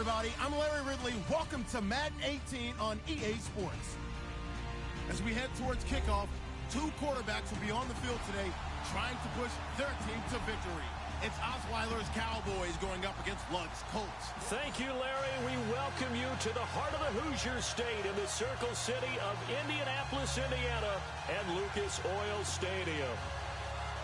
everybody. I'm Larry Ridley. Welcome to Madden 18 on EA Sports. As we head towards kickoff, two quarterbacks will be on the field today trying to push their team to victory. It's Osweiler's Cowboys going up against Luck's Colts. Thank you, Larry. We welcome you to the heart of the Hoosier State in the Circle City of Indianapolis, Indiana, at Lucas Oil Stadium.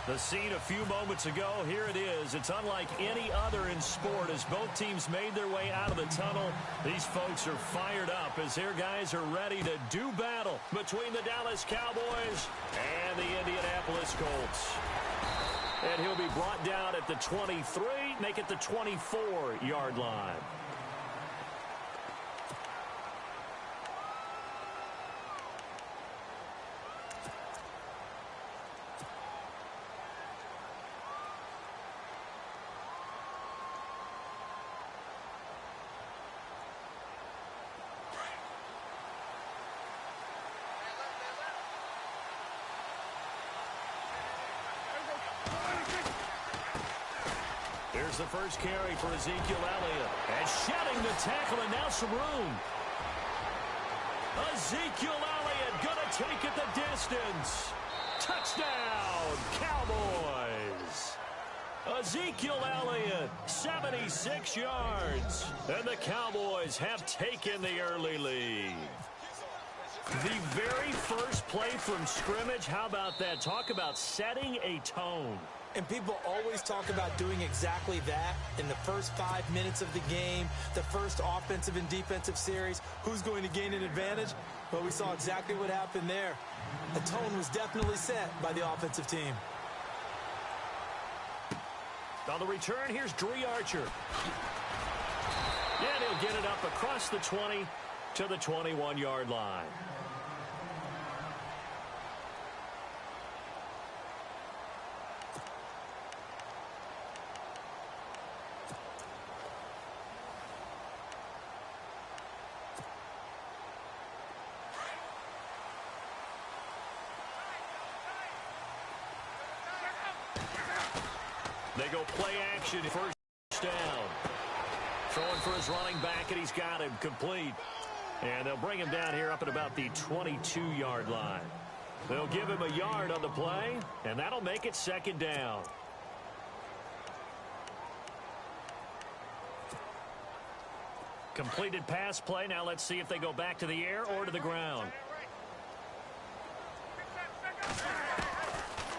The scene a few moments ago, here it is. It's unlike any other in sport as both teams made their way out of the tunnel. These folks are fired up as their guys are ready to do battle between the Dallas Cowboys and the Indianapolis Colts. And he'll be brought down at the 23, make it the 24-yard line. Here's the first carry for Ezekiel Elliott. And shedding the tackle, and now some room. Ezekiel Elliott going to take it the distance. Touchdown, Cowboys. Ezekiel Elliott, 76 yards. And the Cowboys have taken the early lead. The very first play from scrimmage, how about that? Talk about setting a tone. And people always talk about doing exactly that in the first 5 minutes of the game, the first offensive and defensive series. Who's going to gain an advantage? Well, we saw exactly what happened there. The tone was definitely set by the offensive team. On the return, here's Dree Archer. And he'll get it up across the 20 to the 21-yard line. They go play action, first down. Throwing for his running back, and he's got him complete. And they'll bring him down here up at about the 22-yard line. They'll give him a yard on the play, and that'll make it second down. Completed pass play. Now let's see if they go back to the air or to the ground.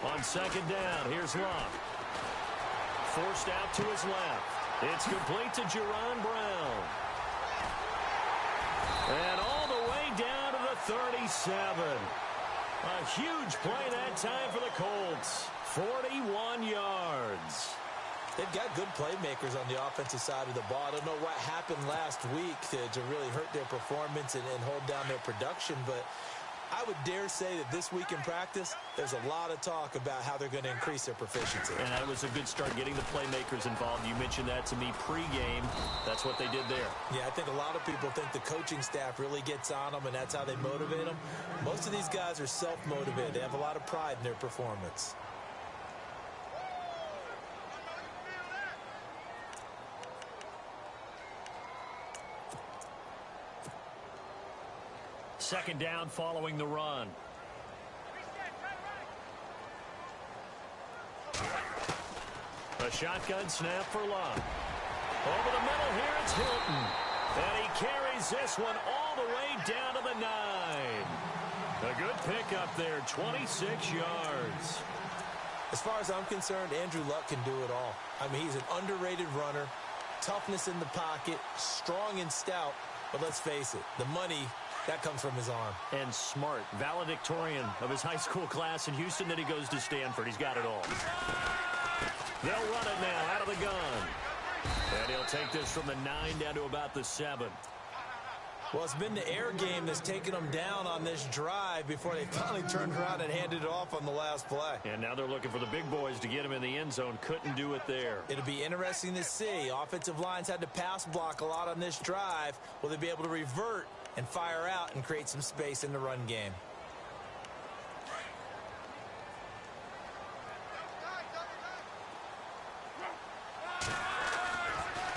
On second down, here's Luck. Forced out to his left. It's complete to Jerron Brown. And all the way down to the 37. A huge play that time for the Colts. 41 yards. They've got good playmakers on the offensive side of the ball. I don't know what happened last week to really hurt their performance and hold down their production, but I would dare say that this week in practice, there's a lot of talk about how they're going to increase their proficiency. And that was a good start, getting the playmakers involved. You mentioned that to me pregame. That's what they did there. Yeah, I think a lot of people think the coaching staff really gets on them, and that's how they motivate them. Most of these guys are self-motivated. They have a lot of pride in their performance. Second down following the run. A shotgun snap for Luck. Over the middle here, it's Hilton. And he carries this one all the way down to the 9. A good pickup there, 26 yards. As far as I'm concerned, Andrew Luck can do it all. I mean, he's an underrated runner, toughness in the pocket, strong and stout. But let's face it, the money, that comes from his arm. And smart, valedictorian of his high school class in Houston. Then he goes to Stanford. He's got it all. They'll run it now out of the gun. And he'll take this from the 9 down to about the 7. Well, it's been the air game that's taken them down on this drive before they finally turned around and handed it off on the last play. And now they're looking for the big boys to get him in the end zone. Couldn't do it there. It'll be interesting to see. Offensive lines had to pass block a lot on this drive. Will they be able to revert and fire out and create some space in the run game?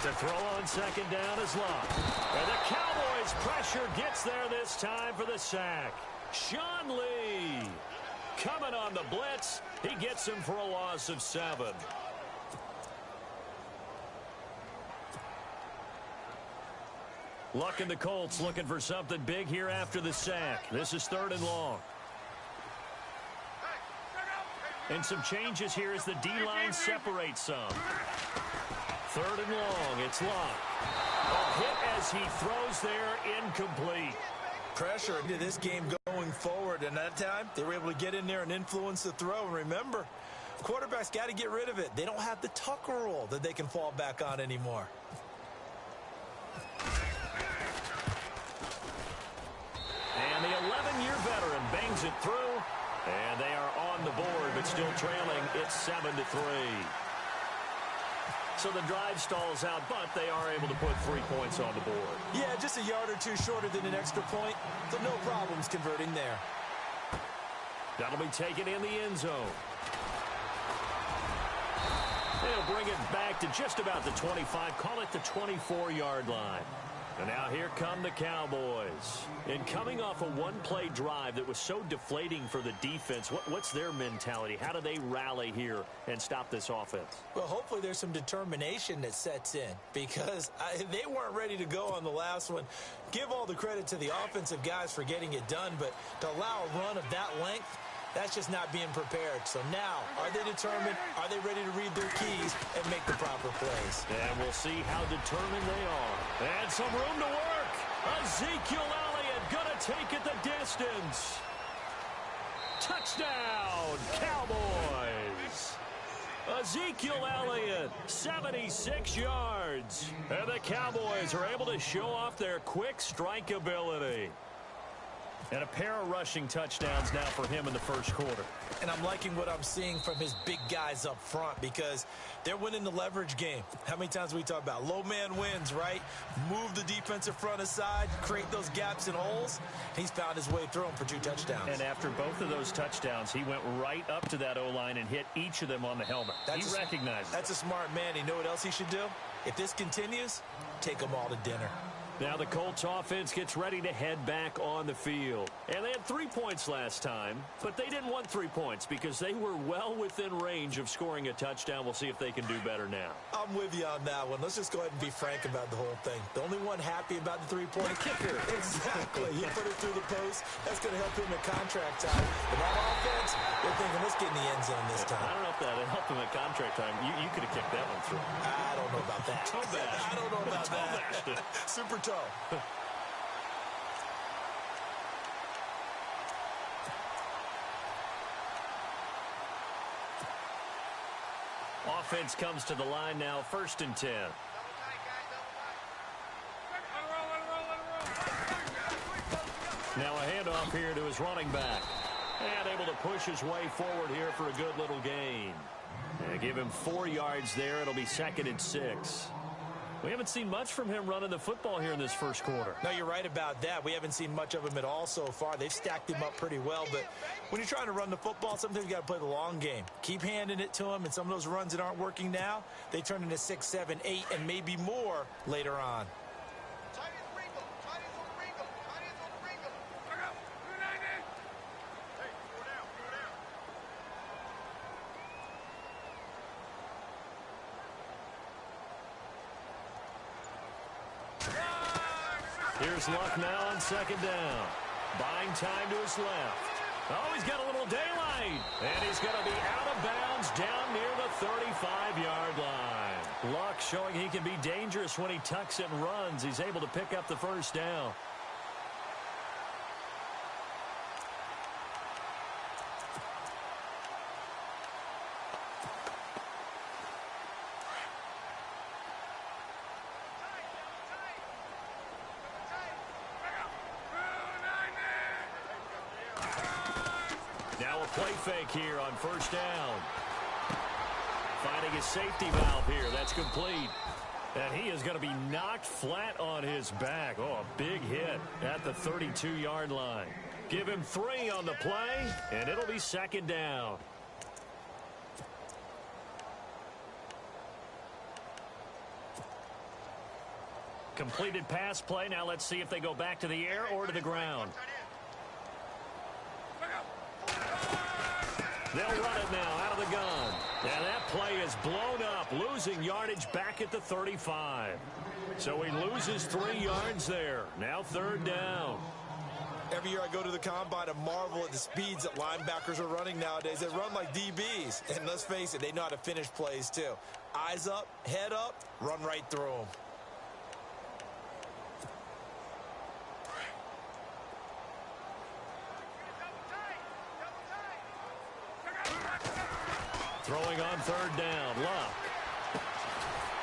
To throw on second down is Locke. And the Cowboys pressure gets there this time for the sack. Sean Lee coming on the blitz. He gets him for a loss of 7. Luck and the Colts looking for something big here after the sack. This is 3rd and long. And some changes here as the D-line separates some. 3rd and long. It's Locke. A hit as he throws there, incomplete. Pressure into this game going forward, and that time they were able to get in there and influence the throw. And remember, quarterbacks got to get rid of it. They don't have the Tucker rule that they can fall back on anymore. And the 11-year veteran bangs it through, and they are on the board, but still trailing. It's 7-3. So the drive stalls out, but they are able to put 3 points on the board. Yeah, just a yard or two shorter than an extra point, so no problems converting there. That'll be taken in the end zone. They'll bring it back to just about the 25, call it the 24-yard line. And now here come the Cowboys. And coming off a one-play drive that was so deflating for the defense, what's their mentality? How do they rally here and stop this offense? Well, hopefully there's some determination that sets in because they weren't ready to go on the last one. Give all the credit to the offensive guys for getting it done, but to allow a run of that length, that's just not being prepared. So now, are they determined? Are they ready to read their keys and make the proper plays? And we'll see how determined they are. And some room to work. Ezekiel Elliott going to take it the distance. Touchdown, Cowboys. Ezekiel Elliott, 76 yards. And the Cowboys are able to show off their quick strike ability. And a pair of rushing touchdowns now for him in the first quarter. And I'm liking what I'm seeing from his big guys up front because they're winning the leverage game. How many times we talk about low man wins, right? Move the defensive front aside, create those gaps and holes. He's found his way through them for 2 touchdowns. And after both of those touchdowns, he went right up to that O-line and hit each of them on the helmet. He recognized it. That's a smart man. You know what else he should do? If this continues, take them all to dinner. Now the Colts offense gets ready to head back on the field. And they had 3 points last time, but they didn't want 3 points because they were well within range of scoring a touchdown. We'll see if they can do better now. I'm with you on that one. Let's just go ahead and be frank about the whole thing. The only one happy about the 3-point kicker. Exactly. He put it through the post. That's going to help him at contract time. But that offense, they're thinking, let's get in the end zone this time. I don't know if that helped him at contract time. You could have kicked that one through. I don't know about that. Toe bash. I don't know about that. Super toe. Offense comes to the line now, 1st and 10. Now a handoff here to his running back. And able to push his way forward here for a good little gain. And give him 4 yards there. It'll be 2nd and 6. We haven't seen much from him running the football here in this first quarter. No, you're right about that. We haven't seen much of him at all so far. They've stacked him up pretty well, but when you're trying to run the football, sometimes you got to play the long game. Keep handing it to him, and some of those runs that aren't working now, they turn into 6, 7, 8, and maybe more later on. Here's Luck now on 2nd down. Buying time to his left. Oh, he's got a little daylight. And he's going to be out of bounds down near the 35-yard line. Luck showing he can be dangerous when he tucks and runs. He's able to pick up the first down. Now a play fake here on 1st down. Finding his safety valve here. That's complete. And he is going to be knocked flat on his back. Oh, a big hit at the 32-yard line. Give him 3 on the play, and it'll be 2nd down. Completed pass play. Now let's see if they go back to the air or to the ground. They'll run it now out of the gun. And that play is blown up, losing yardage back at the 35. So he loses 3 yards there. Now 3rd down. Every year I go to the combine and marvel at the speeds that linebackers are running nowadays. They run like DBs. And let's face it, they know how to finish plays too. Eyes up, head up, run right through them. Throwing on 3rd down, Luck.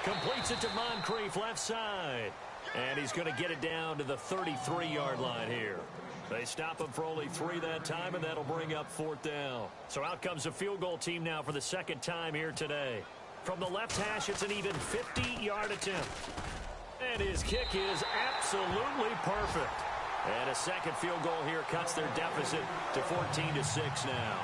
Completes it to Moncrief, left side. And he's going to get it down to the 33-yard line here. They stop him for only 3 that time, and that'll bring up 4th down. So out comes a field goal team now for the 2nd time here today. From the left hash, it's an even 50-yard attempt. And his kick is absolutely perfect. And a 2nd field goal here cuts their deficit to 14-6 now.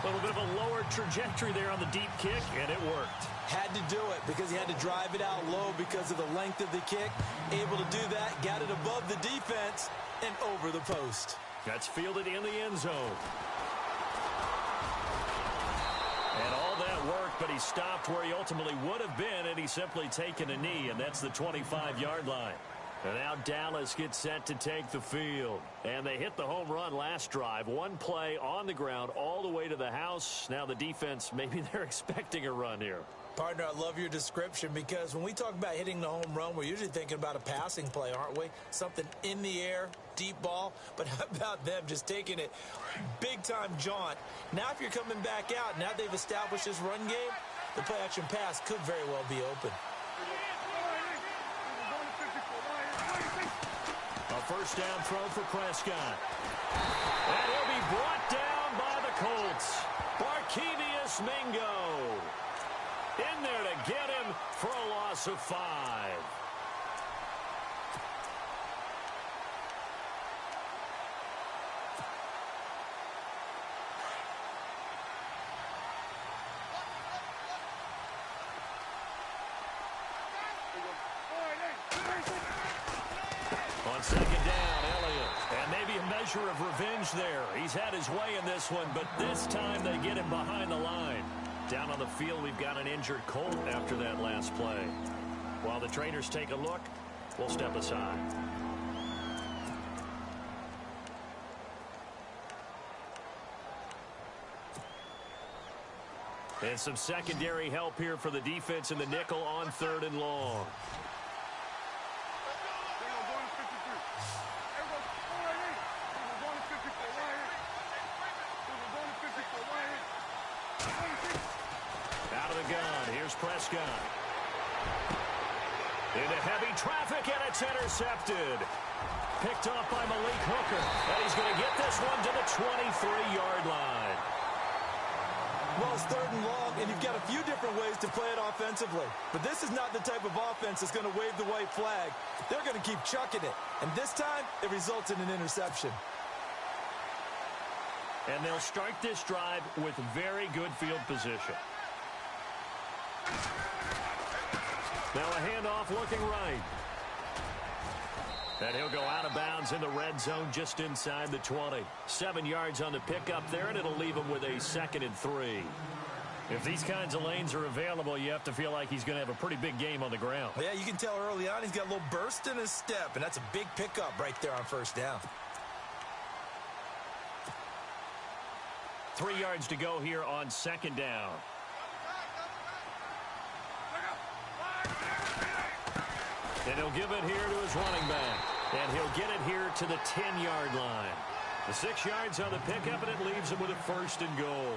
A little bit of a lower trajectory there on the deep kick, and it worked. Had to do it because he had to drive it out low because of the length of the kick. Able to do that, got it above the defense and over the post. That's fielded in the end zone. And all that worked, but he stopped where he ultimately would have been, and he's simply taken a knee, and that's the 25-yard line. And now Dallas gets set to take the field. And they hit the home run last drive. 1 play on the ground all the way to the house. Now the defense, maybe they're expecting a run here. Partner, I love your description because when we talk about hitting the home run, we're usually thinking about a passing play, aren't we? Something in the air, deep ball. But how about them just taking it big-time jaunt? Now if you're coming back out, now they've established this run game, the play-action pass could very well be open. A 1st down throw for Prescott. And he'll be brought down by the Colts. Barkevius Mingo in there to get him for a loss of 5. On 2nd down, Elliott. And maybe a measure of revenge there. He's had his way in this one, but this time they get him behind the line. Down on the field, we've got an injured Colt after that last play. While the trainers take a look, we'll step aside. And some secondary help here for the defense in the nickel on 3rd and long. Out of the gun, here's Prescott. Into heavy traffic, and it's intercepted. Picked off by Malik Hooker. And he's going to get this one to the 23-yard line. Well, it's 3rd and long, and you've got a few different ways to play it offensively. But this is not the type of offense that's going to wave the white flag. They're going to keep chucking it. And this time, it results in an interception. And they'll start this drive with very good field position. Now a handoff looking right. And he'll go out of bounds in the red zone just inside the 20. 7 yards on the pickup there, and it'll leave him with a 2nd and 3. If these kinds of lanes are available, you have to feel like he's going to have a pretty big game on the ground. Yeah, you can tell early on he's got a little burst in his step, and that's a big pickup right there on 1st down. 3 yards to go here on 2nd down. And he'll give it here to his running back. And he'll get it here to the 10-yard line. The 6 yards on the pickup, and it leaves him with a 1st and goal.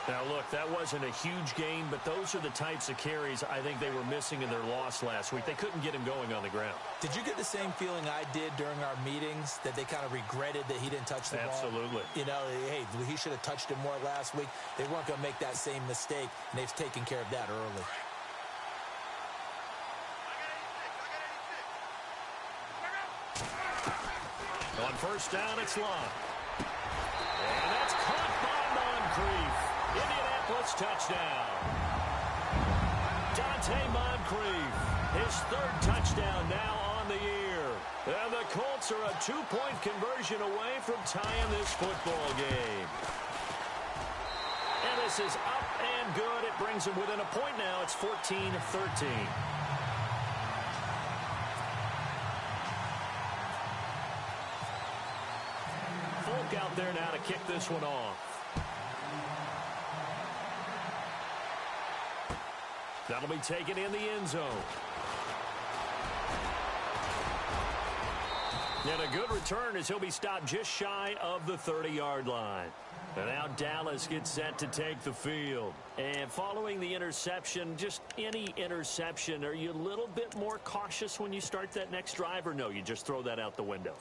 Now, look, that wasn't a huge gain, but those are the types of carries I think they were missing in their loss last week. They couldn't get him going on the ground. Did you get the same feeling I did during our meetings, that they kind of regretted that he didn't touch the ball? Absolutely. You know, hey, he should have touched it more last week. They weren't going to make that same mistake, and they've taken care of that early. On 1st down, it's Love. And that's caught by Moncrief. Indianapolis touchdown. His third touchdown now on the year. And the Colts are a two-point conversion away from tying this football game. And this is up and good. It brings them within a point now. It's 14-13. Folk out there now to kick this one off. That'll be taken in the end zone. And a good return as he'll be stopped just shy of the 30-yard line. And now Dallas gets set to take the field. And following the interception, just any interception, are you a little bit more cautious when you start that next drive, or no, you just throw that out the window?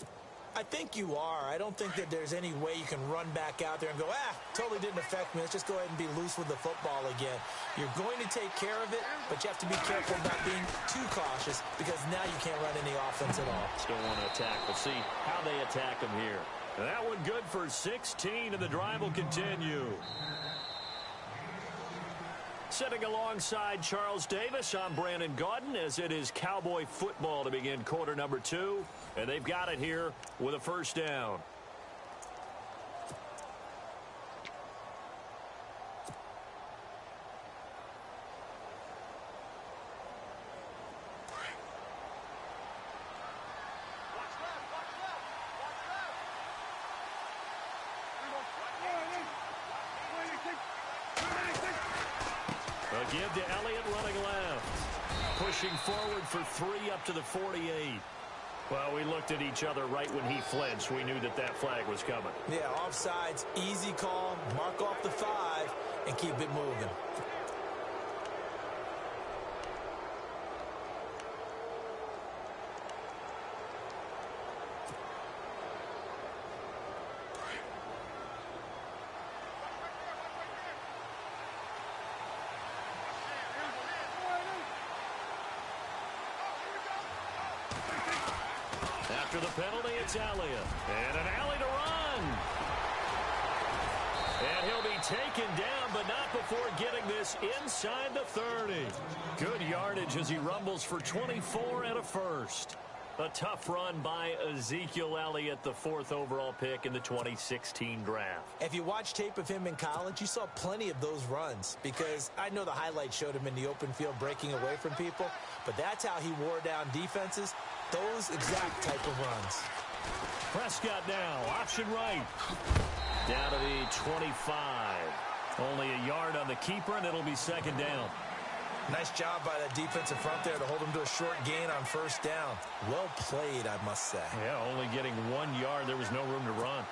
I think you are. I don't think that there's any way you can run back out there and go, totally didn't affect me. Let's just go ahead and be loose with the football again. You're going to take care of it, but you have to be careful about being too cautious because now you can't run any offense at all. Still want to attack. We'll see how they attack him here. And that one good for 16, and the drive will continue. Sitting alongside Charles Davis, I'm Brandon Gaudin as it is Cowboy football to begin quarter number 2. And they've got it here with a first down. A give to Elliott running left. Pushing forward for 3 up to the 48. Well, we looked at each other right when he flinched. We knew that that flag was coming. Yeah, offsides, easy call, mark off the 5, and keep it moving. After the penalty, it's Elliott. And an alley to run. And he'll be taken down, but not before getting this inside the 30. Good yardage as he rumbles for 24 and a first. A tough run by Ezekiel Elliott, the 4th overall pick in the 2016 draft. If you watch tape of him in college, you saw plenty of those runs because I know the highlights showed him in the open field breaking away from people, but that's how he wore down defenses, those exact type of runs. Prescott now, option right. Down to the 25. Only a yard on the keeper, and it'll be second down. Nice job by that defensive front there to hold him to a short gain on first down. Well played, I must say. Yeah, only getting 1 yard. There was no room to run.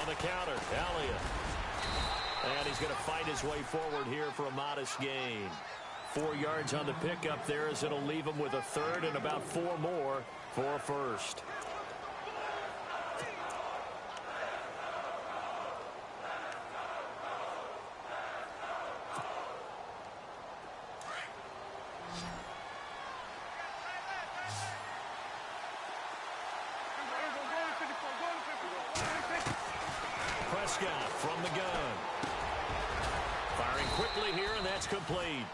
On the counter, Elliott. And he's going to fight his way forward here for a modest gain. 4 yards on the pickup there as it'll leave him with a third and about 4 more for a first. Prescott from the gun. Firing quickly here, and that's complete.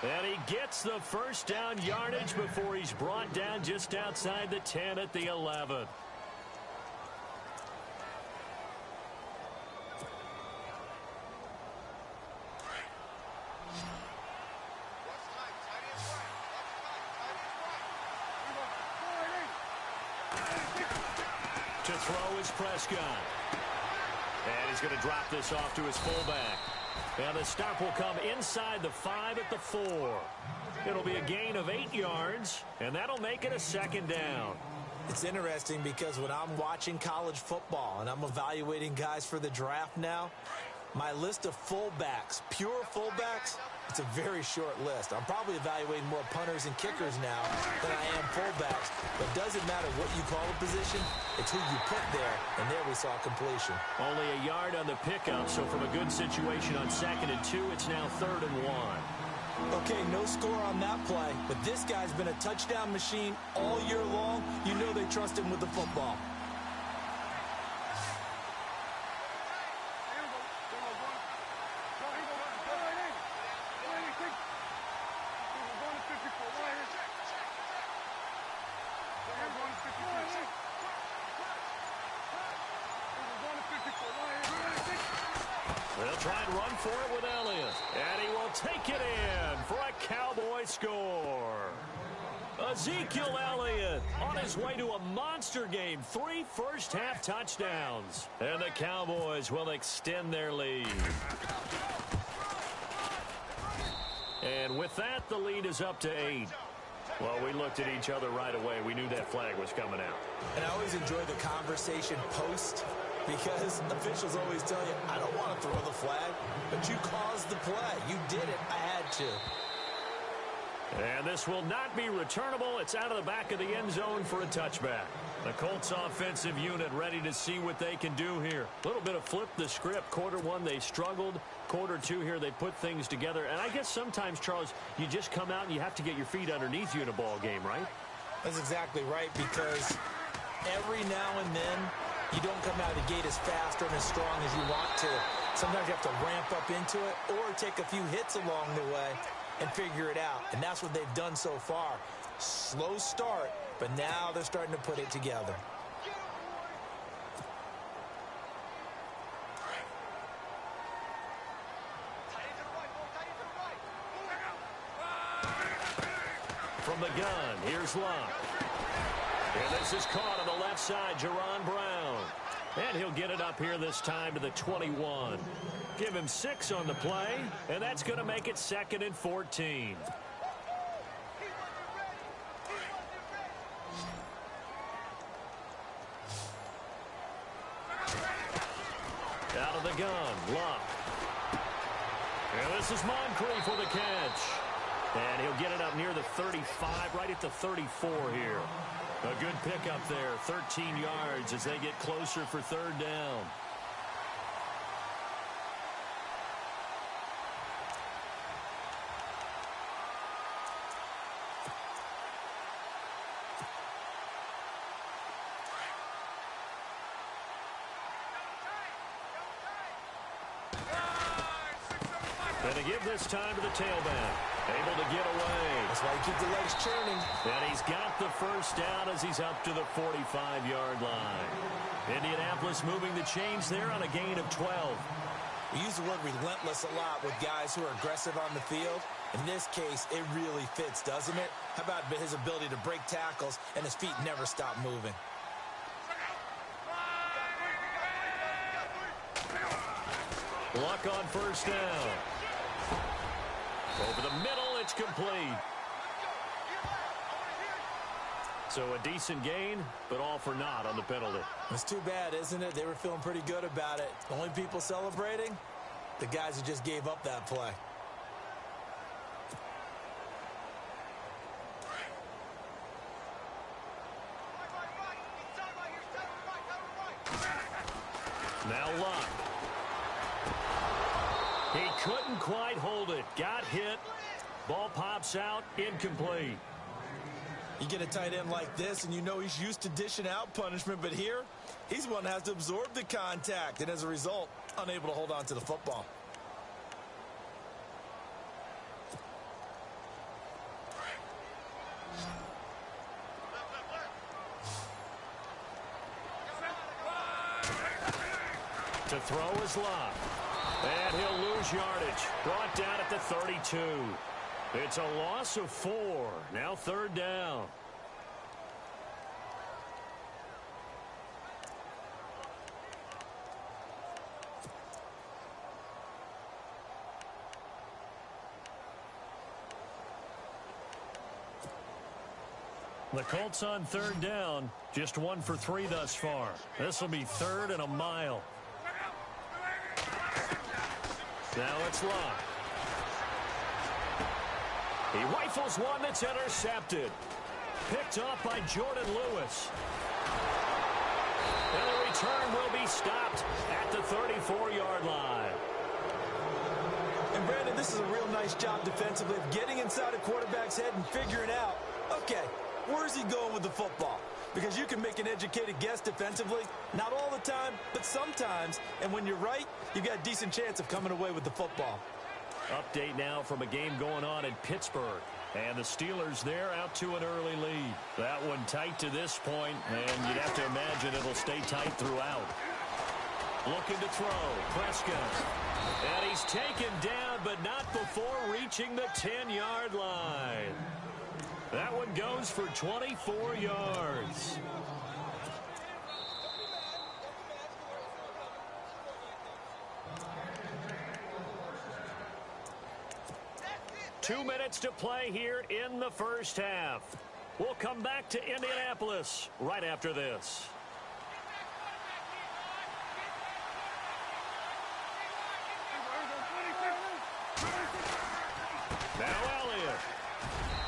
And he gets the first down yardage before he's brought down just outside the 10 at the 11. To throw is Prescott. And he's going to drop this off to his fullback. And the stop will come inside the 5 at the 4. It'll be a gain of 8 yards, and that'll make it a second down. It's interesting because when I'm watching college football and I'm evaluating guys for the draft now, my list of fullbacks, pure fullbacks, it's a very short list. I'm probably evaluating more punters and kickers now than I am fullbacks. But it doesn't matter what you call a position, it's who you put there, and there we saw completion. Only a yard on the pickup, so from a good situation on 2nd and 2, it's now 3rd and 1. Okay, no score on that play, but this guy's been a touchdown machine all year long. You know they trust him with the football. They'll try and run for it with Elliott. And he will take it in for a Cowboy score. Ezekiel Elliott on his way to a monster game. 3 first-half touchdowns. And the Cowboys will extend their lead. And with that, the lead is up to 8. Well, we looked at each other right away. We knew that flag was coming out. And I always enjoy the conversation post, because officials always tell you, I don't want to throw the flag, but you caused the play. You did it. I had to. And this will not be returnable. It's out of the back of the end zone for a touchback. The Colts offensive unit ready to see what they can do here. A little bit of flip the script. Quarter 1, they struggled. Quarter 2 here, they put things together. And I guess sometimes, Charles, you just come out and you have to get your feet underneath you in a ball game, right? That's exactly right, because every now and then you don't come out of the gate as fast or as strong as you want to. Sometimes you have to ramp up into it or take a few hits along the way and figure it out. And that's what they've done so far. Slow start, but now they're starting to put it together. From the gun, here's Locke. And this is caught on the left side, Jaron Brown. And he'll get it up here this time to the 21. Give him 6 on the play, and that's going to make it 2nd and 14. Out of the gun, Locke. And this is Moncrief for the catch. And he'll get it up near the 35, right at the 34 here. A good pickup there, 13 yards as they get closer for 3rd down. And to give this time to the tailback. Able to get away. That's why you keep the legs churning. And he's got the first down as he's up to the 45-yard line. Indianapolis moving the chains there on a gain of 12. We use the word relentless a lot with guys who are aggressive on the field. In this case, it really fits, doesn't it? How about his ability to break tackles and his feet never stop moving? Luck on first down. Over the middle, it's complete. So a decent gain, but all for naught on the penalty. It's too bad, isn't it? They were feeling pretty good about it. The only people celebrating, the guys who just gave up that play. Now Luck. He couldn't quite hold it. Got hit. Ball pops out. Incomplete. You get a tight end like this, and you know he's used to dishing out punishment, but here, he's one that has to absorb the contact, and as a result, unable to hold on to the football. To throw is Locke. And he'll lose yardage. Brought down at the 32. It's a loss of 4. Now 3rd down. The Colts on 3rd down. Just 1 for 3 thus far. This will be 3rd and a mile. Now it's Locke. He rifles one that's intercepted. Picked off by Jordan Lewis. And the return will be stopped at the 34-yard line. And, Brandon, this is a real nice job defensively of getting inside a quarterback's head and figuring out, okay, where's he going with the football? Because you can make an educated guess defensively, not all the time, but sometimes. And when you're right, you've got a decent chance of coming away with the football. Update now from a game going on in Pittsburgh. And the Steelers there out to an early lead. That one tight to this point, and you'd have to imagine it'll stay tight throughout. Looking to throw, Prescott. And he's taken down, but not before reaching the 10-yard line. That one goes for 24 yards. Two minutes to play here in the first half. We'll come back to Indianapolis right after this. Now Elliott.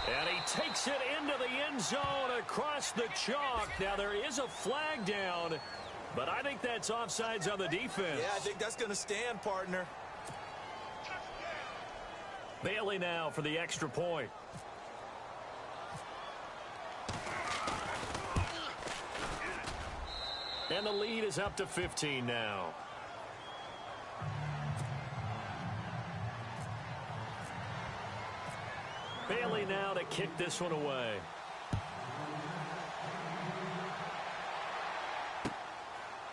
And he takes it into the end zone across the chalk. Now there is a flag down, but I think that's offsides on the defense. Yeah, I think that's going to stand, partner. Bailey now for the extra point. And the lead is up to 15 now. Bailey now to kick this one away.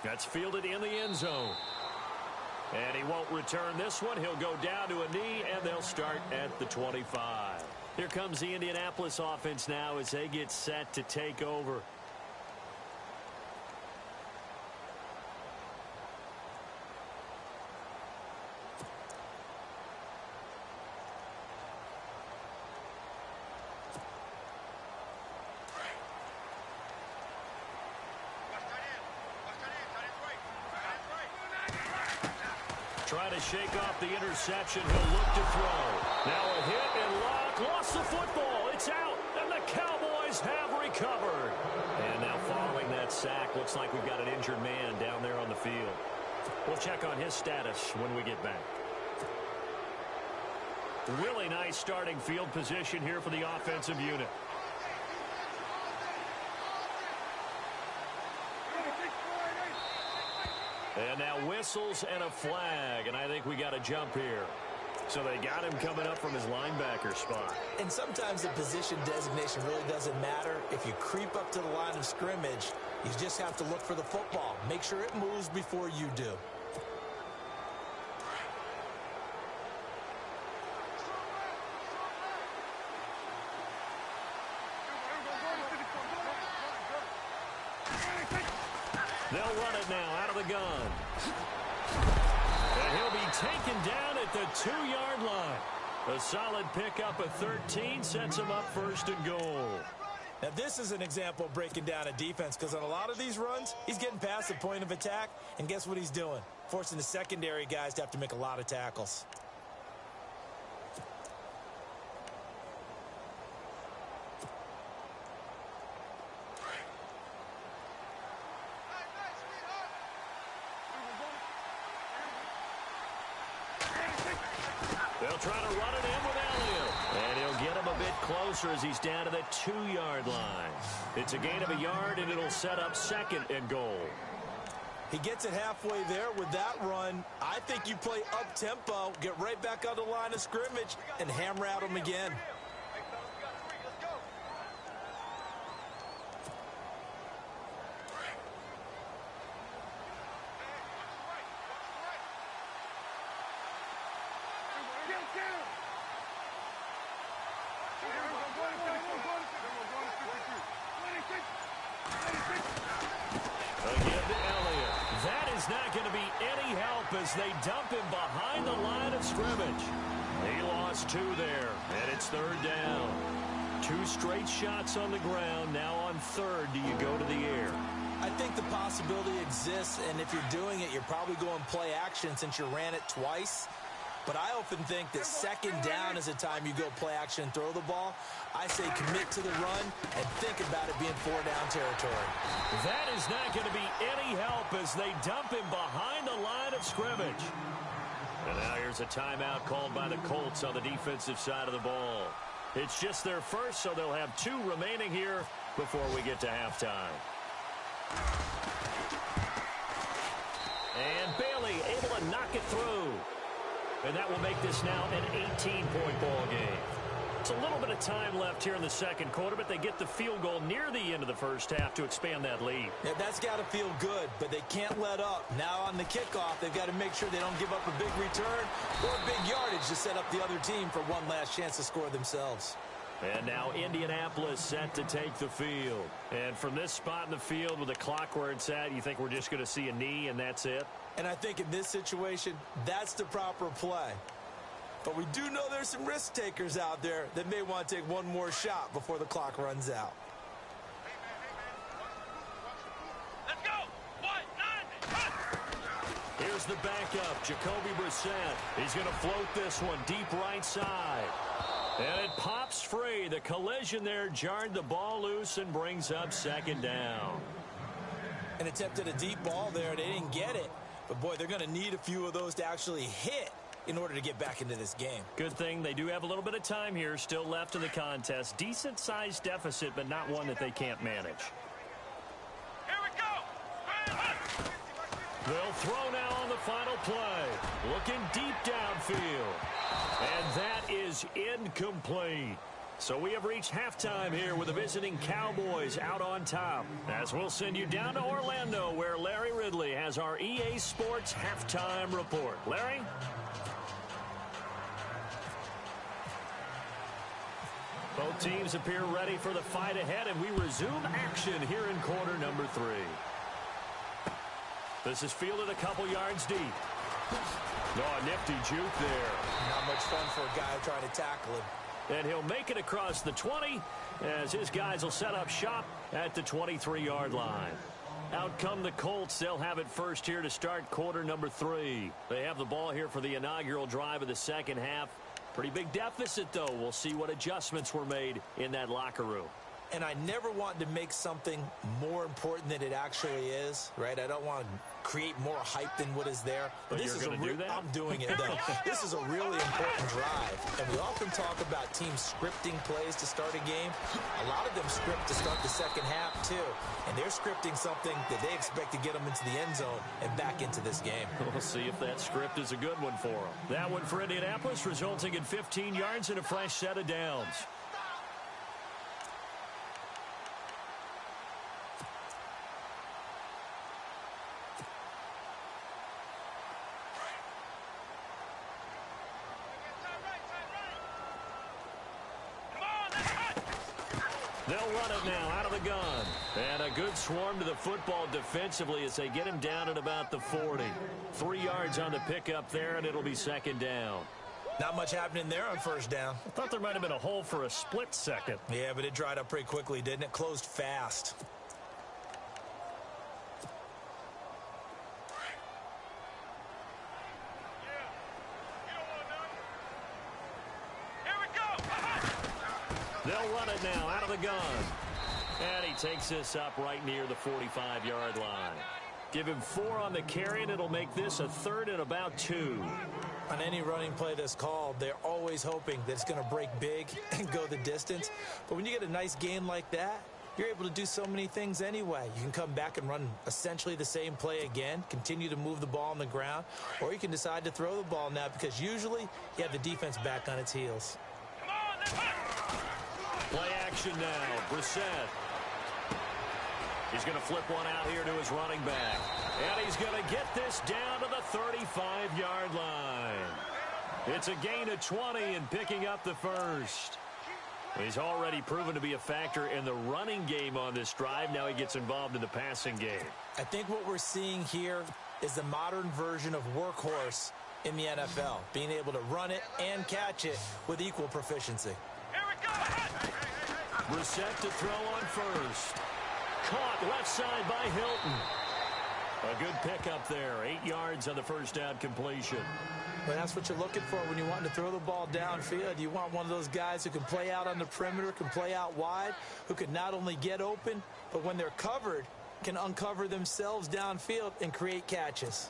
That's fielded in the end zone. And he won't return this one. He'll go down to a knee, and they'll start at the 25. Here comes the Indianapolis offense now as they get set to take over. Try to shake off the interception. He'll look to throw. Now a hit and lock. Lost the football. It's out. And the Cowboys have recovered. And now following that sack, looks like we've got an injured man down there on the field. We'll check on his status when we get back. Really nice starting field position here for the offensive unit. And now whistles and a flag, and I think we got a jump here. So they got him coming up from his linebacker spot. And sometimes the position designation really doesn't matter. If you creep up to the line of scrimmage, you just have to look for the football. Make sure it moves before you do. They'll run it now out of the gun. And he'll be taken down at the 2-yard line. A solid pickup of 13 sets him up first and goal. Now, this is an example of breaking down a defense because on a lot of these runs, he's getting past the point of attack, and guess what he's doing? Forcing the secondary guys to have to make a lot of tackles. They'll try to run it in with Elliott. And he'll get him a bit closer as he's down to the 2-yard line. It's a gain of a yard, and it'll set up second and goal. He gets it halfway there with that run. I think you play up-tempo, get right back on the line of scrimmage, and hammer at him again. Not going to be any help as they dump him behind the line of scrimmage. He lost 2 there, and it's 3rd down. 2 straight shots on the ground. Now on 3rd, do you go to the air? I think the possibility exists, and if you're doing it, you're probably going play action since you ran it twice. But I often think that 2nd down is the time you go play action and throw the ball. I say commit to the run and think about it being 4-down territory. That is not going to be any help as they dump him behind the line of scrimmage. And now here's a timeout called by the Colts on the defensive side of the ball. It's just their first, so they'll have 2 remaining here before we get to halftime. And Bailey able to knock it through. And that will make this now an 18-point ball game. It's a little bit of time left here in the second quarter, but they get the field goal near the end of the first half to expand that lead. Yeah, that's got to feel good, but they can't let up. Now on the kickoff, they've got to make sure they don't give up a big return or big yardage to set up the other team for one last chance to score themselves. And now Indianapolis set to take the field. And from this spot in the field with the clock where it's at, you think we're just going to see a knee and that's it? And I think in this situation, that's the proper play. But we do know there's some risk takers out there that may want to take one more shot before the clock runs out. Let's go! Here's the backup, Jacoby Brissett. He's going to float this one deep right side. And it pops free. The collision there jarred the ball loose and brings up second down. An attempt at a deep ball there. They didn't get it. But, boy, they're going to need a few of those to actually hit in order to get back into this game. Good thing they do have a little bit of time here still left in the contest. Decent-sized deficit, but not one that they can't manage. Here we go! They'll throw now on the final play. Looking deep downfield. And that is incomplete. So we have reached halftime here with the visiting Cowboys out on top. As we'll send you down to Orlando where Larry Ridley has our EA Sports halftime report. Larry? Both teams appear ready for the fight ahead, and we resume action here in quarter number 3. This is fielded a couple yards deep. Oh, a nifty juke there. Not much fun for a guy trying to tackle him. And he'll make it across the 20 as his guys will set up shop at the 23-yard line. Out come the Colts. They'll have it first here to start quarter number 3. They have the ball here for the inaugural drive of the second half. Pretty big deficit, though. We'll see what adjustments were made in that locker room. And I never want to make something more important than it actually is, right? I don't want to create more hype than what is there. But this you're is going to do that? I'm doing it, though. This is a really important drive. And we often talk about teams scripting plays to start a game. A lot of them script to start the second half, too. And they're scripting something that they expect to get them into the end zone and back into this game. We'll see if that script is a good one for them. That one for Indianapolis, resulting in 15 yards and a fresh set of downs. They'll run it now out of the gun. And a good swarm to the football defensively as they get him down at about the 40. 3 yards on the pickup there, and it'll be second down. Not much happening there on first down. I thought there might have been a hole for a split second. Yeah, but it dried up pretty quickly, didn't it? Closed fast. They'll run it now out of the gun. And he takes this up right near the 45-yard line. Give him 4 on the carry, and it'll make this a 3rd and about 2. On any running play that's called, they're always hoping that it's going to break big and go the distance. But when you get a nice gain like that, you're able to do so many things anyway. You can come back and run essentially the same play again, continue to move the ball on the ground, or you can decide to throw the ball now because usually you have the defense back on its heels. Play action now. Brissett. He's going to flip one out here to his running back. And he's going to get this down to the 35-yard line. It's a gain of 20 and picking up the first. He's already proven to be a factor in the running game on this drive. Now he gets involved in the passing game. I think what we're seeing here is the modern version of workhorse in the NFL, being able to run it and catch it with equal proficiency. Brissett to throw on first. Caught left side by Hilton. A good pickup there. 8 yards on the first down completion. Well, that's what you're looking for when you want to throw the ball downfield. You want one of those guys who can play out on the perimeter, can play out wide, who can not only get open, but when they're covered, can uncover themselves downfield and create catches.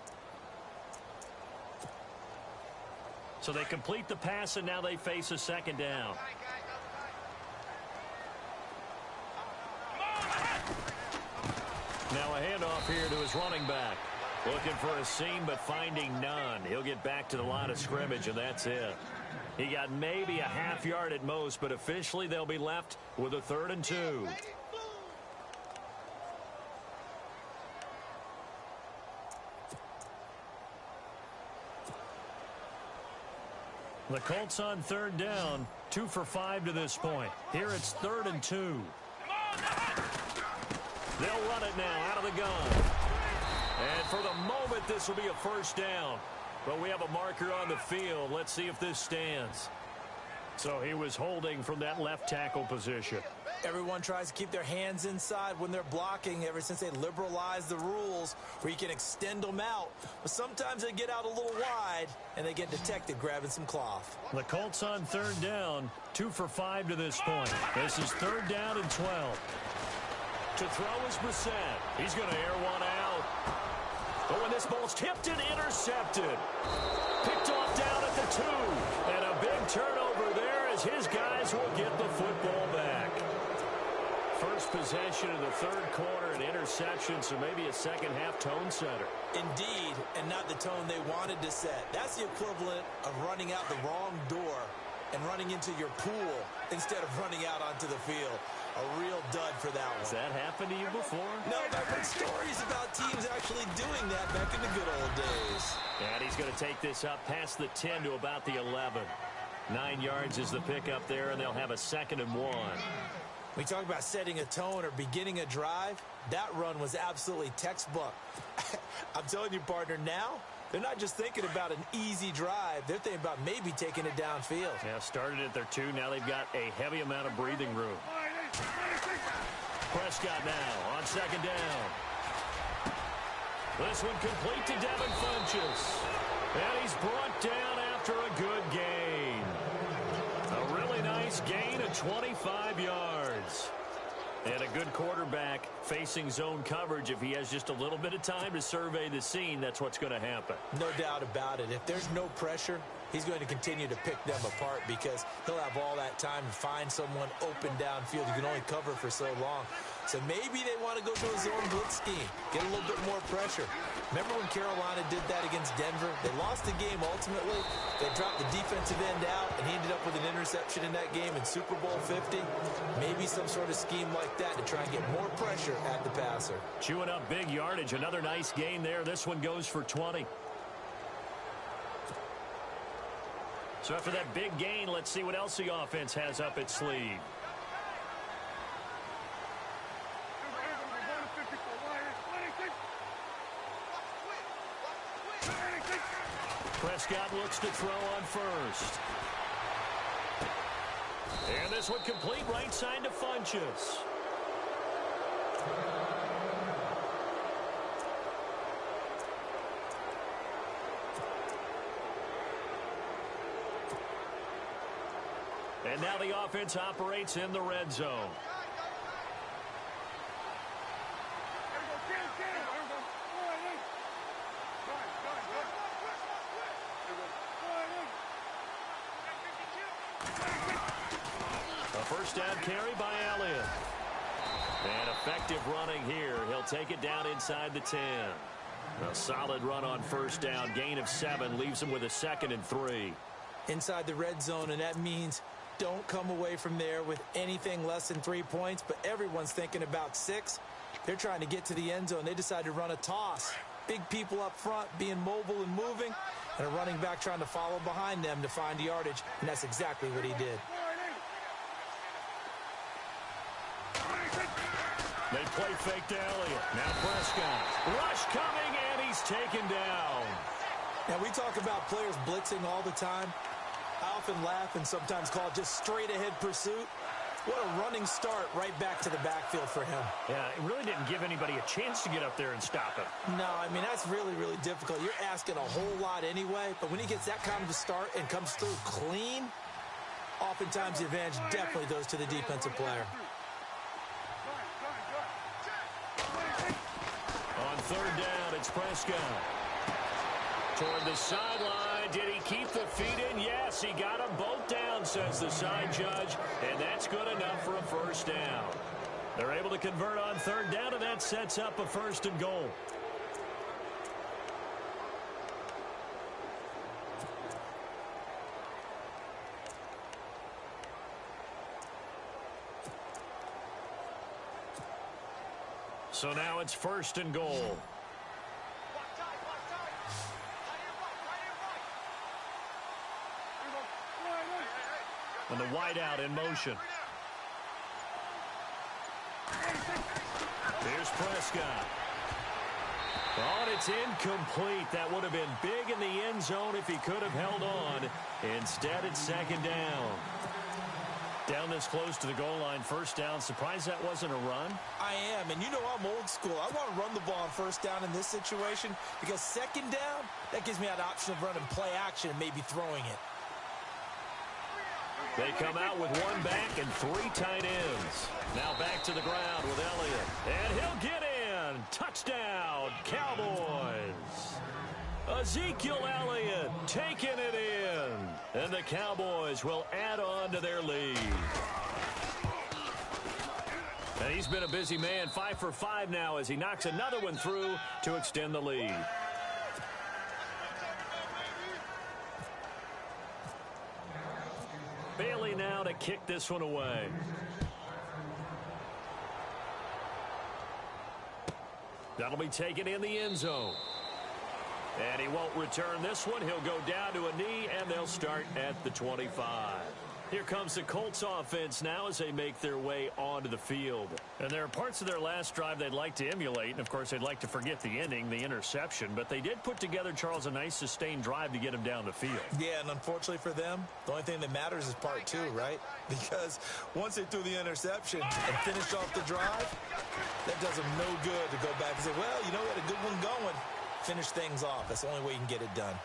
So they complete the pass, and now they face a second down. Now a handoff here to his running back. Looking for a seam, but finding none. He'll get back to the line of scrimmage, and that's it. He got maybe a half yard at most, but officially they'll be left with a 3rd and 2. The Colts on 3rd down, 2 for 5 to this point. Here it's 3rd and 2. They'll run it now out of the gun. And for the moment, this will be a 1st down. But we have a marker on the field. Let's see if this stands. So he was holding from that left tackle position. Everyone tries to keep their hands inside when they're blocking ever since they liberalized the rules where you can extend them out. But sometimes they get out a little wide, and they get detected grabbing some cloth. The Colts on 3rd down, 2 for 5 to this point. This is 3rd down and 12. To throw is Brissett. He's going to air one out. But when this ball's tipped and intercepted. Picked off down at the 2. And a big turnover there as his guys will get the football back. First possession of the 3rd quarter, an interception, so maybe a second-half tone setter. Indeed, and not the tone they wanted to set. That's the equivalent of running out the wrong door and running into your pool instead of running out onto the field. A real dud for that one. Has that happened to you before? No, but I've heard stories about teams actually doing that back in the good old days. And he's going to take this up past the 10 to about the 11. 9 yards is the pickup there, and they'll have a 2nd and 1. We talk about setting a tone or beginning a drive. That run was absolutely textbook. I'm telling you, partner, now they're not just thinking about an easy drive. They're thinking about maybe taking it downfield. Yeah, started at their 2. Now they've got a heavy amount of breathing room. Prescott now on 2nd down. This one complete to Devin Funchess. And he's brought down after a good gain. A really nice gain of 25 yards. And a good quarterback facing zone coverage. If he has just a little bit of time to survey the scene, that's what's going to happen. No doubt about it. If there's no pressure, he's going to continue to pick them apart because he'll have all that time to find someone open downfield. You can only cover for so long. So maybe they want to go to a zone blitz scheme, get a little bit more pressure. Remember when Carolina did that against Denver? They lost the game ultimately. They dropped the defensive end out, and he ended up with an interception in that game in Super Bowl 50. Maybe some sort of scheme like that to try and get more pressure at the passer. Chewing up big yardage. Another nice gain there. This one goes for 20. So after that big gain, let's see what else the offense has up its sleeve. Prescott looks to throw on 1st. And this one complete right side to Funchess. And now the offense operates in the red zone. A first down carry by Elliott. And effective running here. He'll take it down inside the 10. A solid run on 1st down. Gain of 7 leaves him with a 2nd and 3. Inside the red zone, and that means don't come away from there with anything less than 3 points, but everyone's thinking about 6. They're trying to get to the end zone. They decide to run a toss. Big people up front being mobile and moving, and a running back trying to follow behind them to find yardage, and that's exactly what he did. They play fake to Elliott. Now Prescott. Rush coming, and he's taken down. Now, we talk about players blitzing all the time. I often laugh and sometimes call it just straight-ahead pursuit. What a running start right back to the backfield for him. Yeah, it really didn't give anybody a chance to get up there and stop him. No, I mean, that's really, really difficult. You're asking a whole lot anyway, but when he gets that kind of a start and comes through clean, oftentimes the advantage definitely goes to the defensive player. On 3rd down, it's Prescott. Toward the sideline. Did he keep the feet in? Yes, he got them both down, says the side judge. And that's good enough for a first down. They're able to convert on third down, and that sets up a 1st and goal. So now it's 1st and goal. And the wideout in motion. Here's Prescott. Oh, and it's incomplete. That would have been big in the end zone if he could have held on. Instead, it's 2nd down. Down this close to the goal line, 1st down. Surprised that wasn't a run? I am, and you know I'm old school. I want to run the ball on 1st down in this situation because 2nd down, that gives me that option of running play action and maybe throwing it. They come out with 1 back and 3 tight ends. Now back to the ground with Elliott. And he'll get in. Touchdown, Cowboys. Ezekiel Elliott taking it in. And the Cowboys will add on to their lead. And he's been a busy man, 5 for 5 now as he knocks another one through to extend the lead. Bailey now to kick this one away. That'll be taken in the end zone. And he won't return this one. He'll go down to a knee, and they'll start at the 25. Here comes the Colts offense now as they make their way onto the field. And there are parts of their last drive they'd like to emulate. And, of course, they'd like to forget the ending, the interception. But they did put together, Charles, a nice sustained drive to get him down the field. Yeah, and unfortunately for them, the only thing that matters is part 2, right? Because once they threw the interception and finished off the drive, that does them no good to go back and say, well, you know, we had a good one going. Finish things off. That's the only way you can get it done.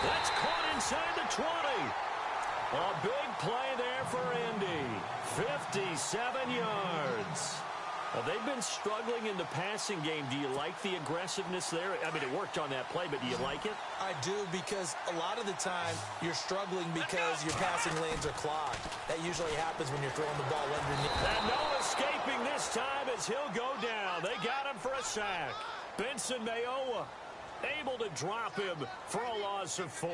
That's caught inside the 20. A big play there for Indy. 57 yards. They've been struggling in the passing game. Do you like the aggressiveness there? I mean, it worked on that play, but do you like it? I do, because a lot of the time you're struggling because your passing lanes are clogged. That usually happens when you're throwing the ball underneath. And no escaping this time as he'll go down. They got him for a sack. Benson Mayowa able to drop him for a loss of 4.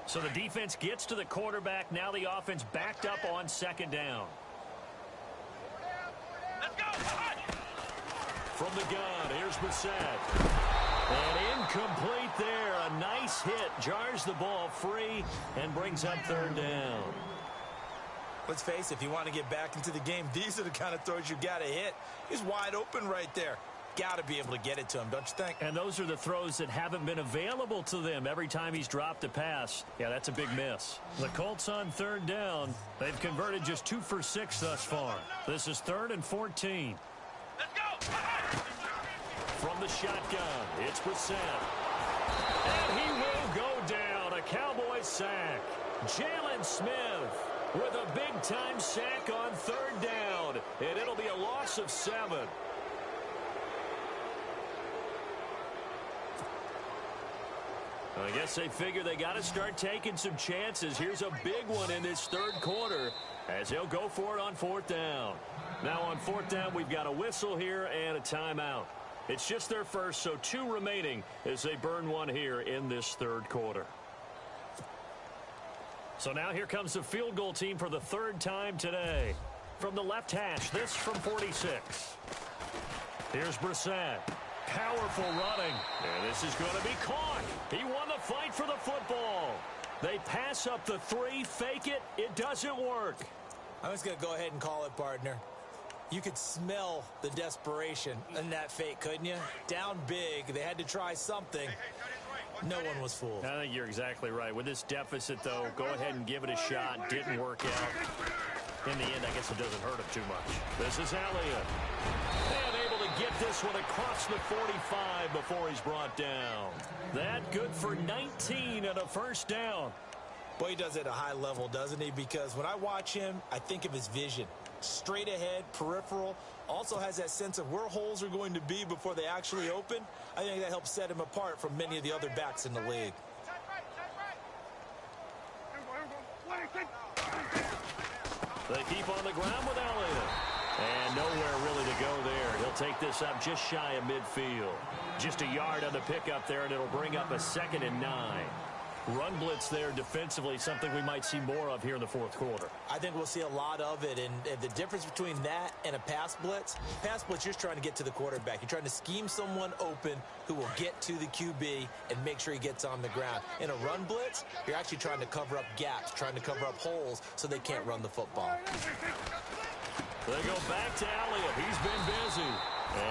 So the defense gets to the quarterback. Now the offense backed up on 2nd down. Let's go. From the gun, here's Brissett. And incomplete there. A nice hit. Jars the ball free and brings up 3rd down. Let's face it, if you want to get back into the game, these are the kind of throws you got to hit. He's wide open right there. Got to be able to get it to him, don't you think? And those are the throws that haven't been available to them every time he's dropped a pass. Yeah, that's a big miss. The Colts on 3rd down. They've converted just 2 for 6 thus far. This is 3rd and 14. Let's go. From the shotgun, it's Brissett. And he will go down. A Cowboys sack. Jalen Smith with a big-time sack on 3rd down. And it'll be a loss of 7. I guess they figure they got to start taking some chances. Here's a big one in this 3rd quarter as he'll go for it on 4th down. Now on 4th down, we've got a whistle here and a timeout. It's just their first, so 2 remaining as they burn one here in this 3rd quarter. So now here comes the field goal team for the 3rd time today. From the left hash, this from 46. Here's Brissett. Powerful running. And this is going to be caught. He won the fight for the football. They pass up the 3, fake it. It doesn't work. I'm just going to go ahead and call it, partner. You could smell the desperation in that fake, couldn't you? Down big. They had to try something. No one was fooled. I think you're exactly right. With this deficit, though, go ahead and give it a shot. Didn't work out. In the end, I guess it doesn't hurt him too much. This is Elliott. And able to get this one across the 45 before he's brought down. That good for 19 and a first down. Boy, he does it at a high level, doesn't he? Because when I watch him, I think of his vision. Straight ahead, peripheral, also has that sense of where holes are going to be before they actually open. I think that helps set him apart from many of the other backs in the league. They keep on the ground with Elliott. And nowhere really to go there. He'll take this up just shy of midfield. Just a yard on the pickup there, and it'll bring up a 2nd and 9. Run blitz there defensively, something we might see more of here in the fourth quarter. I think we'll see a lot of it, and the difference between that and a pass blitz, you're just trying to get to the quarterback. You're trying to scheme someone open who will get to the QB and make sure he gets on the ground. In a run blitz, you're actually trying to cover up gaps, trying to cover up holes so they can't run the football. They go back to Elliott. He's been busy.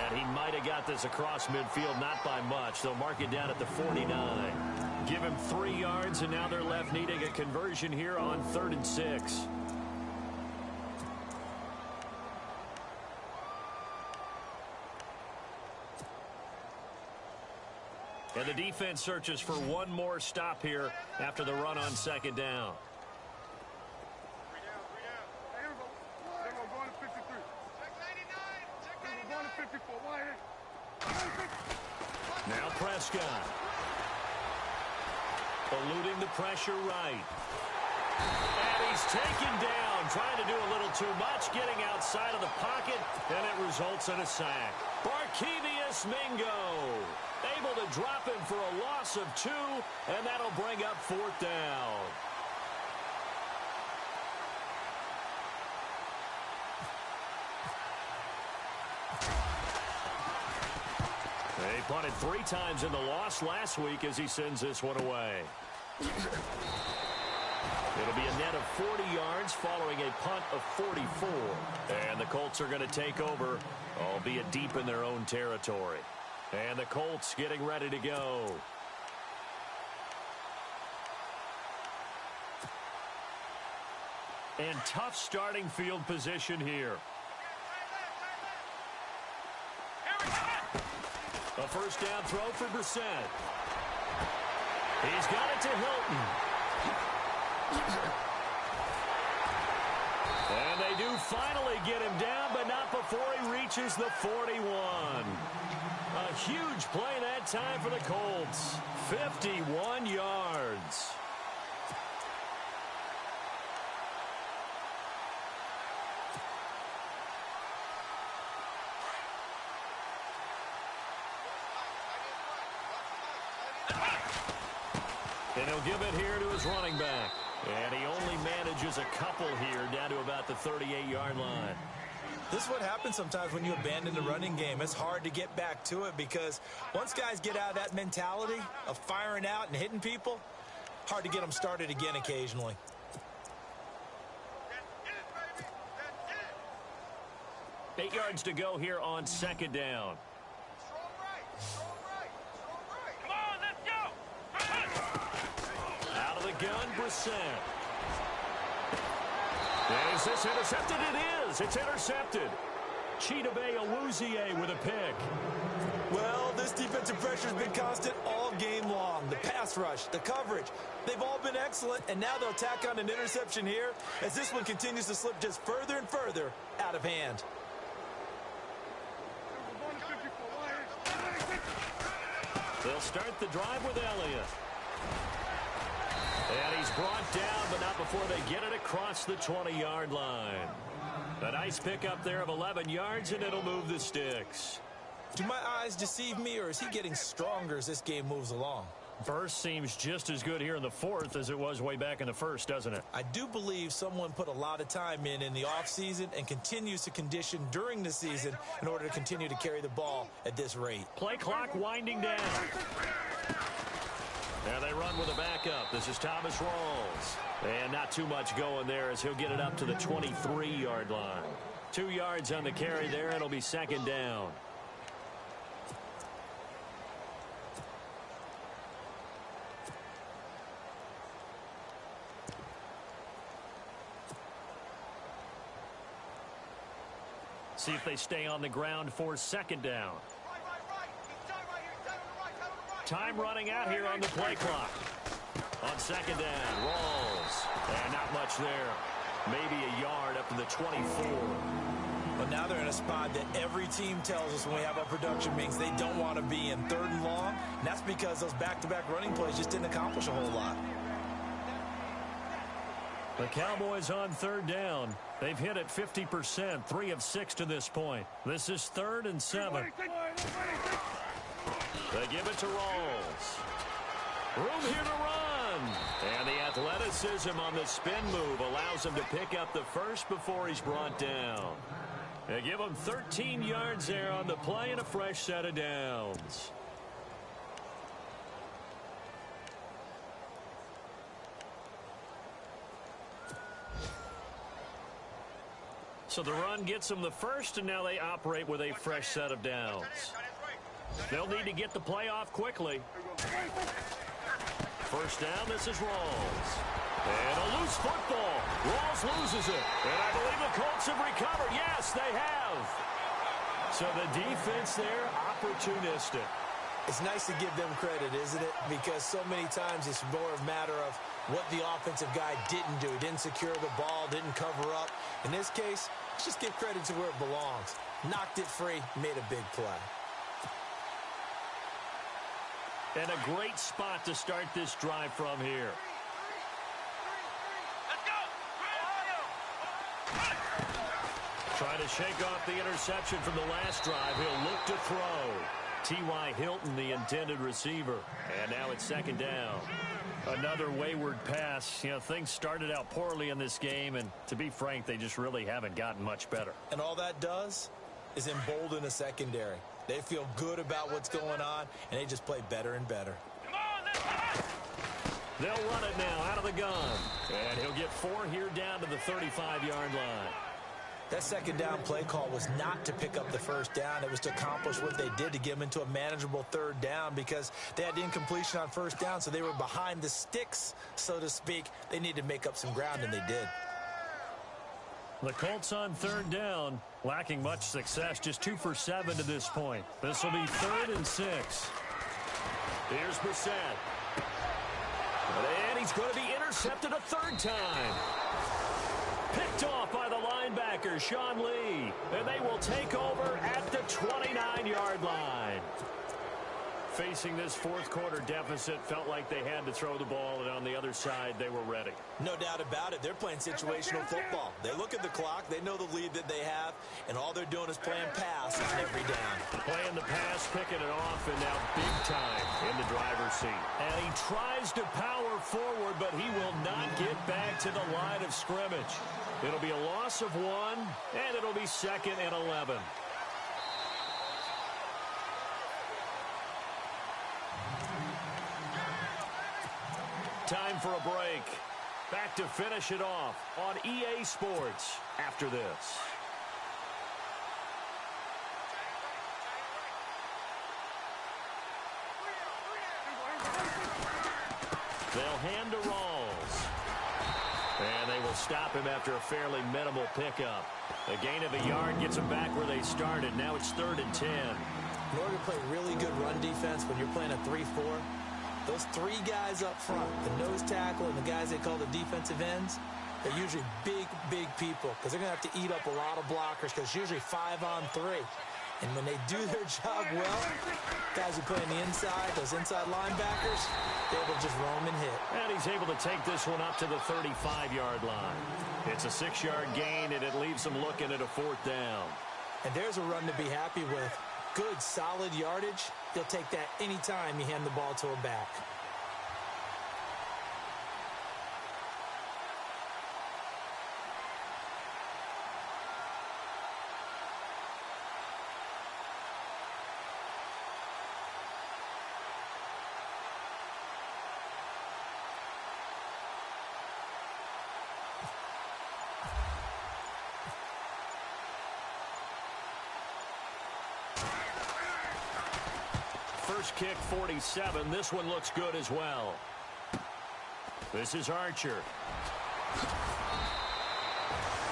And he might have got this across midfield, not by much. They'll mark it down at the 49. Give him 3 yards, and now they're left needing a conversion here on 3rd and 6. And the defense searches for one more stop here after the run on 2nd down. Now Prescott. Eluding the pressure right. And he's taken down, trying to do a little too much, getting outside of the pocket, and it results in a sack. Barkevious Mingo able to drop him for a loss of 2, and that'll bring up 4th down. They punted 3 times in the loss last week as he sends this one away. It'll be a net of 40 yards following a punt of 44. And the Colts are going to take over, albeit deep in their own territory. And the Colts getting ready to go. And tough starting field position here. A first down throw for Brissett. He's got it to Hilton. And they do finally get him down, but not before he reaches the 41. A huge play that time for the Colts. 51 yards. And he'll give it here to his running back. And he only manages a couple here down to about the 38-yard line. This is what happens sometimes when you abandon the running game. It's hard to get back to it because once guys get out of that mentality of firing out and hitting people, hard to get them started again occasionally. Eight yards to go here on 2nd down. Gun, Brissett. Is this intercepted? It is. It's intercepted. Chidobe Awuzie with a pick. Well, this defensive pressure has been constant all game long. The pass rush, the coverage, they've all been excellent, and now they'll tack on an interception here as this one continues to slip just further and further out of hand. They'll start the drive with Elliott. And he's brought down, but not before they get it across the 20-yard line. A nice pickup there of 11 yards, and it'll move the sticks. Do my eyes deceive me, or is he getting stronger as this game moves along? Burst seems just as good here in the 4th as it was way back in the 1st, doesn't it? I do believe someone put a lot of time in the offseason and continues to condition during the season in order to continue to carry the ball at this rate. Play clock winding down. Now they run with a backup. This is Thomas Rawls. And not too much going there as he'll get it up to the 23-yard line. 2 yards on the carry there. It'll be 2nd down. see if they stay on the ground for second down. Time running out here on the play clock. On second down, rolls. And not much there. Maybe a yard up to the 24. But now they're in a spot that every team tells us when we have our production meetings they don't want to be in, 3rd and long. And that's because those back-to-back running plays just didn't accomplish a whole lot. The Cowboys on 3rd down. They've hit it 50%, 3 of 6 to this point. This is 3rd and 7. They give it to Rolls. Room here to run. And the athleticism on the spin move allows him to pick up the first before he's brought down. They give him 13 yards there on the play and a fresh set of downs. So the run gets them the first, and now they operate with a fresh set of downs. They'll need to get the play off quickly. First down, this is Rolls. And a loose football. Rolls loses it. And I believe the Colts have recovered. Yes, they have. So the defense there, opportunistic. It's nice to give them credit, isn't it? Because so many times it's more a matter of what the offensive guy didn't do. He didn't secure the ball, didn't cover up. In this case, let's just give credit to where it belongs. Knocked it free, made a big play. And a great spot to start this drive from here. Trying to shake off the interception from the last drive. He'll look to throw. T.Y. Hilton, the intended receiver. And now it's second down. Another wayward pass. You know, things started out poorly in this game, and to be frank, they just really haven't gotten much better. And all that does is embolden a secondary. They feel good about what's going on, and they just play better and better. They'll run it now out of the gun. And he'll get 4 here down to the 35-yard line. That second down play call was not to pick up the first down. It was to accomplish what they did to get them into a manageable 3rd down because they had the incompletion on first down, so they were behind the sticks, so to speak. They needed to make up some ground, and they did. The Colts on 3rd down, lacking much success, just 2 for 7 to this point. This will be 3rd and 6. Here's Brissett. And he's going to be intercepted a 3rd time. Picked off by the linebacker, Sean Lee. And they will take over at the 29-yard line. Facing this 4th quarter deficit, felt like they had to throw the ball, and on the other side, they were ready. No doubt about it. They're playing situational football. They look at the clock, they know the lead that they have, and all they're doing is playing pass on every down. Playing the pass, picking it off, and now big time in the driver's seat. And he tries to power forward, but he will not get back to the line of scrimmage. It'll be a loss of 1, and it'll be 2nd and 11. Time for a break. Back to finish it off on EA Sports after this. They'll hand to Rolls. And they will stop him after a fairly minimal pickup. A gain of a yard gets them back where they started. Now it's 3rd and 10. In order to play really good run defense when you're playing a 3-4, those 3 guys up front, the nose tackle and the guys they call the defensive ends, they're usually big, big people because they're going to have to eat up a lot of blockers because it's usually 5 on 3. And when they do their job well, guys who play on the inside, those inside linebackers, they're able to just roam and hit. And he's able to take this one up to the 35-yard line. It's a 6-yard gain, and it leaves them looking at a 4th down. And there's a run to be happy with. Good, solid yardage. You'll take that anytime you hand the ball to a back. First kick, 47. This one looks good as well. This is Archer.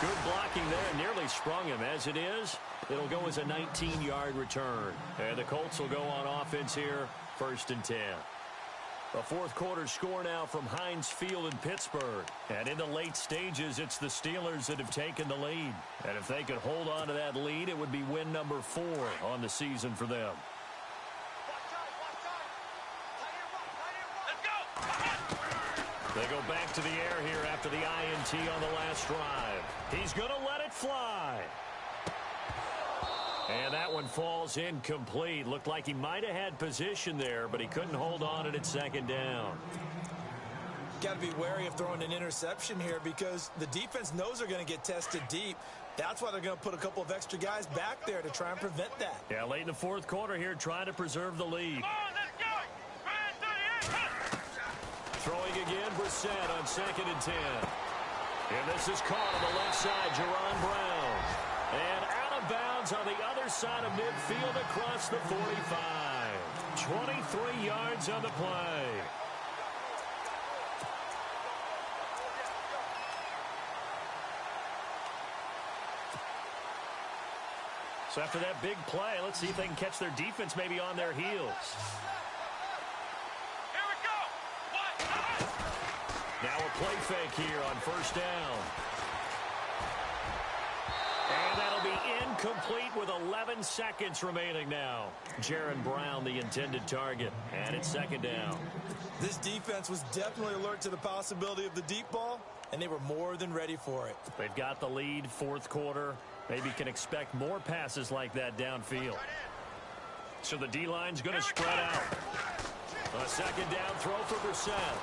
Good blocking there. Nearly sprung him. As it is, it'll go as a 19-yard return. And the Colts will go on offense here, 1st and 10. A fourth quarter score now from Heinz Field in Pittsburgh. And in the late stages, it's the Steelers that have taken the lead. And if they could hold on to that lead, it would be win number 4 on the season for them. They go back to the air here after the INT on the last drive. He's going to let it fly. And that one falls incomplete. Looked like he might have had position there, but he couldn't hold on at 2nd down. Got to be wary of throwing an interception here because the defense knows they're going to get tested deep. That's why they're going to put a couple of extra guys back there to try and prevent that. Yeah, late in the fourth quarter here, trying to preserve the lead. Come on, let's go. Throwing again, Brissett on 2nd and 10. And this is caught on the left side, Jerron Brown. And out of bounds on the other side of midfield across the 45. 23 yards on the play. So after that big play, let's see if they can catch their defense maybe on their heels. Now a play fake here on 1st down. And that'll be incomplete with 11 seconds remaining now. Jaron Brown, the intended target. And it's 2nd down. This defense was definitely alert to the possibility of the deep ball, and they were more than ready for it. They've got the lead, fourth quarter. Maybe can expect more passes like that downfield. So the D-line's going to spread out. A 2nd down throw for Brissett.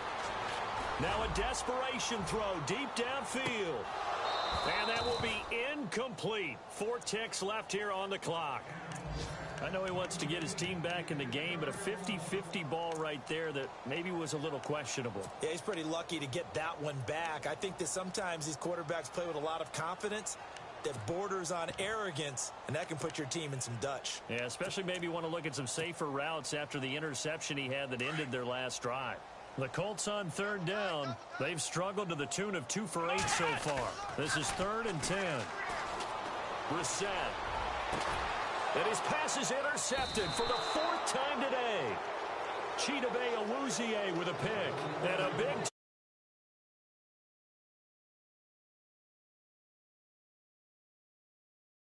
Now a desperation throw deep downfield. And that will be incomplete. 4 ticks left here on the clock. I know he wants to get his team back in the game, but a 50-50 ball right there that maybe was a little questionable. Yeah, he's pretty lucky to get that one back. I think that sometimes these quarterbacks play with a lot of confidence that borders on arrogance, and that can put your team in some Dutch. Yeah, especially maybe want to look at some safer routes after the interception he had that ended their last drive. The Colts on 3rd down. They've struggled to the tune of 2 for 8 so far. This is 3rd and 10. Brissett. And his pass is intercepted for the 4th time today. Chidobe Awuzie with a pick. And a big